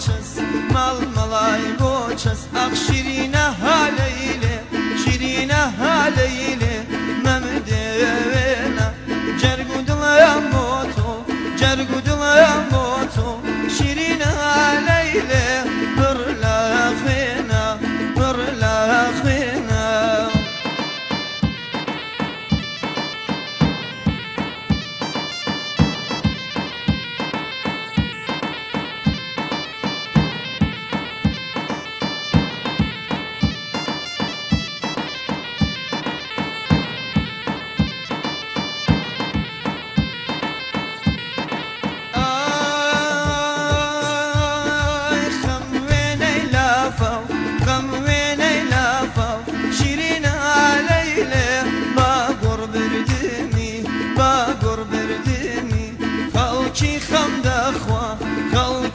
بوچس مال ملای بوچس اخ شیرینه هالیله شیرینه هالیله ممدوینا جرگودلم بوتو جرگودلم بوتو شیرینه هالیله برلاخینا برلاخینا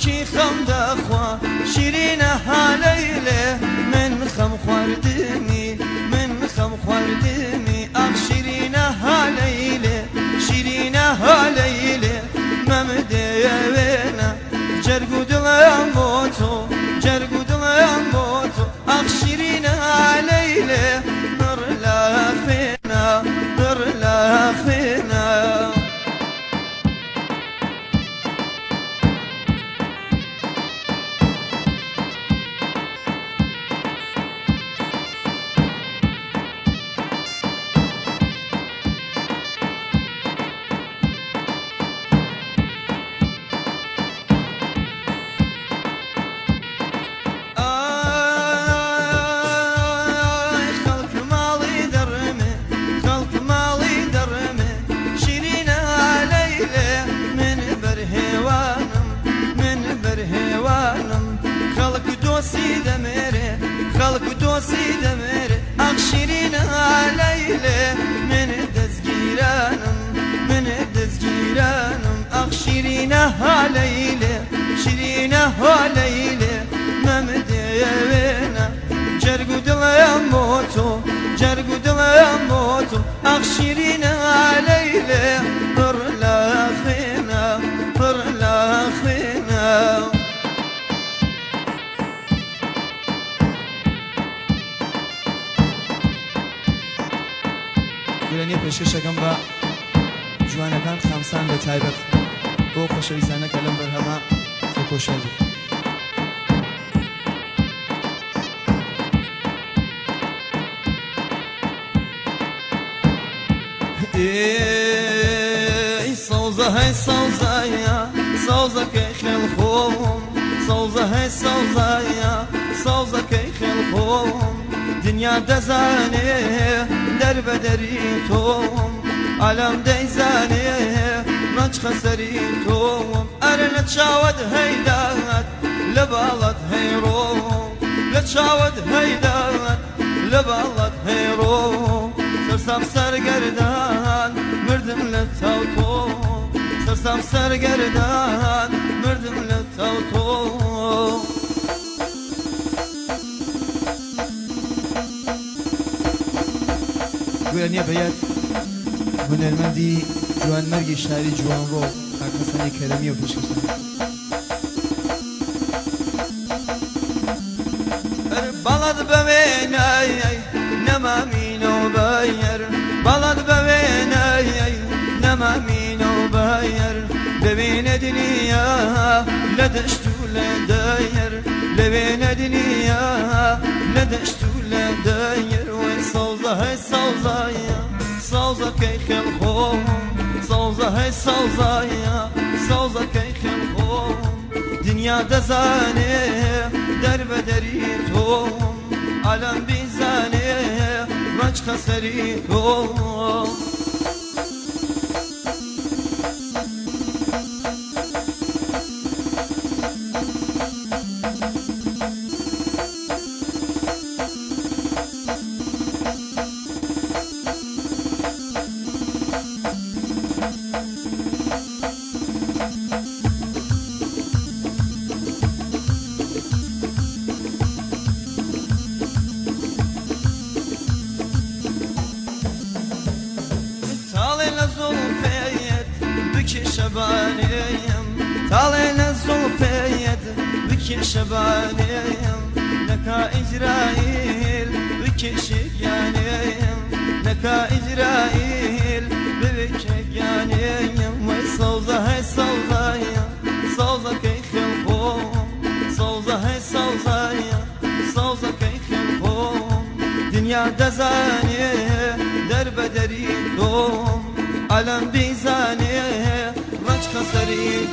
خلقي خم دخوا شيرينه هاليله من خم خواردني من خم خواردني اخ شيرينه هاليله شيرينه هاليله ممدوينا جرگودلم بوتو جرگودلم بوتو اخ شيرينه هاليله نور لافينا نور لافينا خلق دوسي دمره اخ شيرينه هاليله من دزگيرانم من دزگيرانم اخ شيرينه هاليله شيرينه هاليله ممدوينا جرگودلم بوتو جرگودلم بوتو اخ شيرينه هاليله برلاخينا برلاخينا گرانی پێشکەشەکەم بە جوانەکان خامسان بە تایبەت بۆ خۆشەویستانە کە لەم بەرهەمە تێکۆشە بوو. سەوزە هەی سەوزایە سەوزەکەی خێڵخۆم سەوزە هەی سەوزایە سەوزەکەی خێڵخۆم دنیا دەزانێ دەربەدەری تۆم عالەم دەیزانێ ڕەنج خەسەری تۆم ئەرە لە چاوت هەیدات لە باڵەت هەیڕۆم لە چاوت هەیدات لە باڵەت هەیڕۆم سەرسام سەرگەردان مردم لە چاو تۆ سەرسام سەرگەردان مردم لە چاو تۆ گوێرانیە بەیەت هونەرمەندی جوانمەرگی شاری جوانڕۆ کاکەسانی کەرەمی و پێشکەشان بەڵەت بەوێنای نەمامینەوە بەیەر بەڵەت بەوێنای نەمامینەوە بەیەر لەوێنە دنیا لە دەشت و لە دەیەر لەوێنە دنیا لە دەشت و لە دەیەر وەی سەوزە هەی سەوزایە سەوزەکەی خێڵخۆم سەوزە هەی سەوزایە سەوزەکەی خێڵخۆم دنیا دەزانێ دەربەدەری تۆم عالەم بیزانێ ڕەنج خەسەری تۆم شبانيم طالعنا الزوفيت بك وكل شبانيم نكا إجرائيل وكل شقيانيم نكا إجرائيل ببك شقيانيم ويصوزة هاي صوزة صوزة كي خلقوم صوزة هاي صوزة صوزة كي خلقوم دنيا دزاني درب دريدوم علم بيزاني رج خسري